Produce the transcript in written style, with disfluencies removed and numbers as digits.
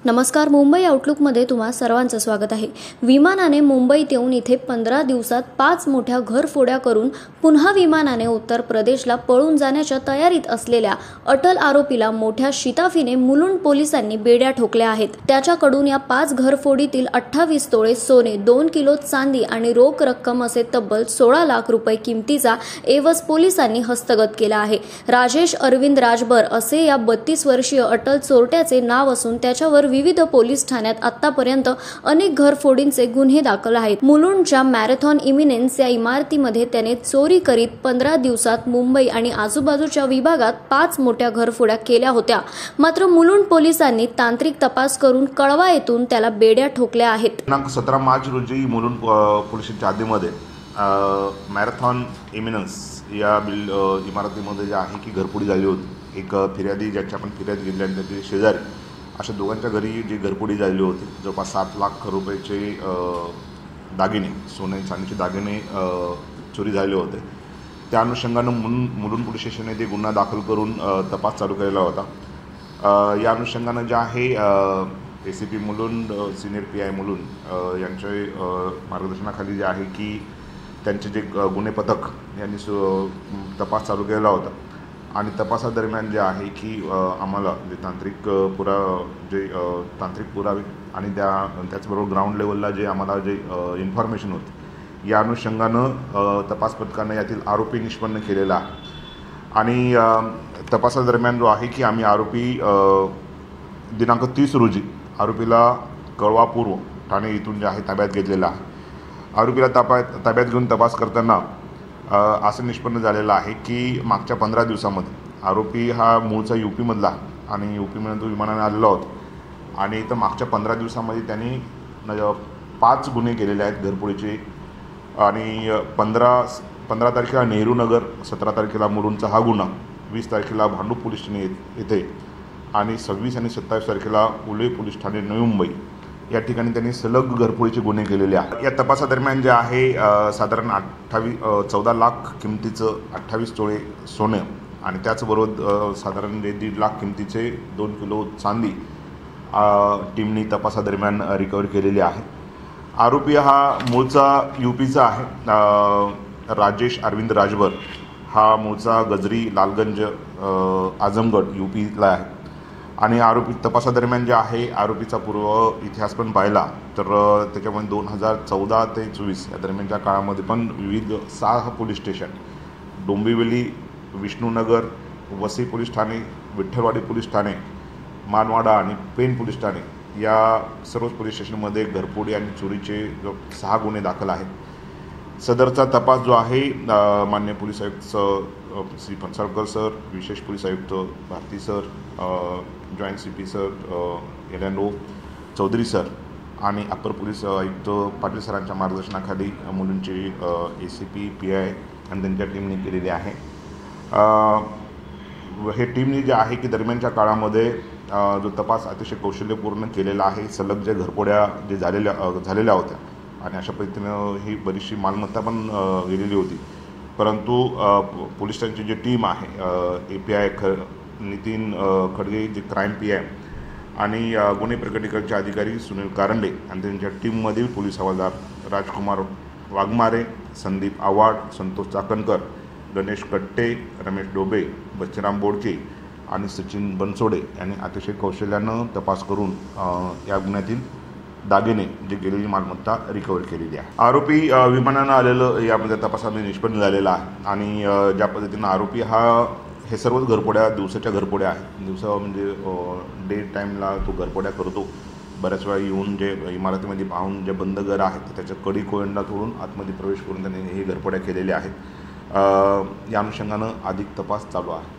नमस्कार, मुंबई आउटलुकमध्ये तुम्हा सर्वांचं स्वागत आहे। विमानाने मुंबईत येऊन इथे 15 दिवसात 5 मोठ्या घरफोड्या करून पुन्हा विमानाने उत्तर प्रदेशला पळून जाण्याच्या तयारीत असलेल्या अटल आरोपीला मोठ्या शिताफीने मुलुंड पोलिसांनी बेड्या ठोकल्या आहेत। त्याच्याकडून या 5 घरफोडीतील 28 तोळे सोने, 2 किलो चांदी आणि रोख रक्कम असे तब्बल 16 लाख रुपये किमतीचा एवज पोलिसांनी हस्तगत केला आहे। राजेश अरविंद राजभर असे या 32 वर्षीय अटल चोरट्याचे नाव असून त्याच्यावर विविध पोलीस ठाण्यात आतापर्यंत अनेक घरफोडींचे गुन्हे दाखल आहेत। मुलुंडच्या मॅरेथॉन इमिनेन्स या इमारतीमध्ये त्याने चोरी करीत 15 दिवसात मुंबई आणि आजूबाजूच्या विभागात 5 मोठ्या घरफोड्या केल्या होत्या। मात्र मुलुंड पोलिसांनी तांत्रिक तपास करून कळवा येथून त्याला बेड्या ठोकल्या आहेत। दिनांक 17 मार्च रोजी मुलुंड पोलिसांच्या हद्दीमध्ये मॅरेथॉन इमिनेन्स या इमारतीमध्ये जे आहे की घरफोडी झाली होती। एक फिर्यादी ज्याची आपण फिर्याद घेतली आणि त्याचे शेजारी अशा दोघांच्या घरी जी घरफोडी झाली होती। जवळपास 7 लाख रुपयाचे दागिने, सोने चांदीचे दागिने चोरी झाले होते। त्या अनुषंगानं मुलुंड पोलीस स्टेशनने ते गुन्हा दाखल करून तपास चालू केलेला होता। या अनुषंगानं जे आहे ACP Mulund, senior PI Mulund यांच्या मार्गदर्शनाखाली जे आहे की त्यांचे जे गुन्हे पथक यांनी तपास चालू केलेला होता आणि तपासादरम्यान जे आहे की आम्हाला जे तांत्रिक पुरावे आणि त्याचबरोबर ग्राउंड लेवलला जे आम्हाला जे इन्फॉर्मेशन होती, या अनुषंगानं तपास पथकानं यातील आरोपी निष्पन्न केलेला आहे। आणि तपासादरम्यान जो आहे की आम्ही आरोपी दिनांक 30 रोजी आरोपीला कळवापूर्व ठाणे इथून जे आहे ताब्यात घेतलेला आहे। आरोपीला ताब्यात घेऊन तपास करताना असं निष्पन्न झालेलं आहे की मागच्या 15 दिवसामध्ये आरोपी हा मूळचा UP-मधला आणि UP-मधून तो विमानाने आलेला होता आणि तर मागच्या 15 दिवसामध्ये त्यांनी 5 गुन्हे केलेले आहेत घरफोडीचे। आणि 15 तारखेला नेहरू नगर, 17 तारखेला मुलुंडचा हा गुन्हा, 20 तारखेला भांडूप पोलीस ठाणे येथे आणि 26 आणि 27 तारखेला उले पोलीस ठाणे नवी मुंबई या ठिकाणी त्यांनी सलग घरफोडीचे गुन्हे केलेले आहेत। या तपासादरम्यान जे आहे साधारण 14 लाख किमतीचं 28 तोळे सोनं आणि त्याचबरोबर साधारण 1.5 लाख किमतीचे 2 किलो चांदी टीमनी तपासादरम्यान रिकवर केलेली आहे। आरोपी हा मूळचा UPचा आहे। राजेश अरविंद राजभर हा मूळचा गजरी, लालगंज, आजमगड UPला आहे। आणि आरोपी तपासादरम्यान जे आहे आरोपीचा पूर्व इतिहास पण पाहिला तर त्याच्यामध्ये 2014 ते 24 या दरम्यानच्या काळामध्ये पण विविध 6 police station, Dombivli, Vishnunagar, Vasai police ठाणे, विठ्ठलवाडी पोलीस ठाणे, मानवाडा आणि पेण पोलीस ठाणे या सर्व पोलीस स्टेशनमध्ये घरफोडी आणि चोरीचे 6 गुन्हे दाखल आहेत। सदरचा तपास जो आहे माननीय पोलीस आयुक्त श्री फणसळकर सर, विशेष पोलीस आयुक्त Bharati sir, joint CP sir LNO Chaudhari sir आणि अपर पोलीस आयुक्त पाटील सरांच्या मार्गदर्शनाखाली मुलुंडचे ACP PI आणि त्यांच्या टीमने केलेली आहे। हे टीमने जे आहे की दरम्यानच्या काळामध्ये जो तपास अतिशय कौशल्यपूर्ण केलेला आहे। सलग जे घरफोड्या जे झालेल्या होत्या आणि अशा पद्धतीनं ही बरीचशी मालमत्ता पण गेलेली होती, परंतु पोलिसांची जी टीम आहे API नितीन खडगे जे क्राईम PI आणि गुन्हे प्रकटीकरणचे अधिकारी सुनील कारंडे आणि त्यांच्या टीममधील पोलीस हवालदार राजकुमार वाघमारे, संदीप आव्हाड, संतोष चाकणकर, गणेश कट्टे, रमेश डोबे, बच्चराम बोडके आणि सचिन बनसोडे यांनी अतिशय कौशल्यानं तपास करून या गुन्ह्यातील दागिने जे गेलेली मालमत्ता रिकवर केलेली आहे। आरोपी विमानानं आलेलं यामध्ये तपासाने निष्पन्न झालेला आहे। आणि ज्या पद्धतीनं आरोपी हे सर्वच घरफोड्या दिवसाच्या घरफोड्या आहेत। दिवसा म्हणजे डे टाईमला तो घरफोड्या करतो। बऱ्याच वेळा येऊन जे इमारतीमध्ये पाहून जे बंद घर आहेत त्याच्या कडी कोयंडा तोडून आतमध्ये प्रवेश करून त्यांनी हे घरफोड्या केलेल्या आहेत। या अनुषंगानं अधिक तपास चालू आहे।